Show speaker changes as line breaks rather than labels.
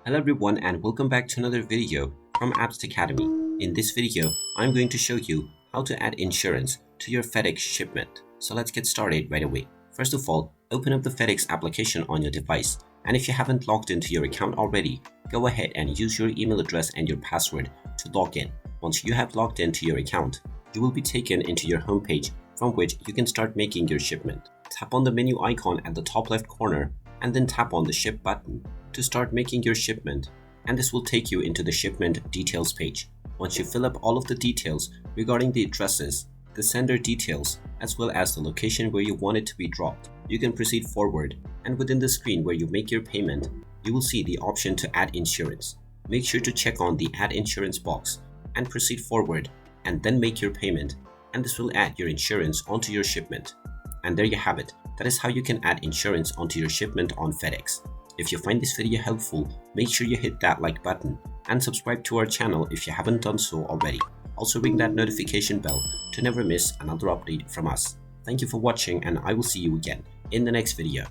Hello everyone and welcome back to another video from Apps Academy. In this video, I'm going to show you how to add insurance to your Fedex shipment. So let's get started right away. First of all, open up the Fedex application on your device, and if you haven't logged into your account already, go ahead and use your email address and your password to log in. Once you have logged into your account, you will be taken into your homepage from which you can start making your shipment. Tap on the menu icon at the top left corner and then tap on the ship button to start making your shipment, and this will take you into the shipment details page. Once you fill up all of the details regarding the addresses, the sender details, as well as the location where you want it to be dropped, you can proceed forward, and within the screen where you make your payment, you will see the option to add insurance. Make sure to check on the add insurance box and proceed forward and then make your payment, and this will add your insurance onto your shipment. And there you have it. That is how you can add insurance onto your shipment on Fedex. If you find this video helpful, make sure you hit that like button and subscribe to our channel if you haven't done so already. Also ring that notification bell to never miss another update from us. Thank you for watching, and I will see you again in the next video.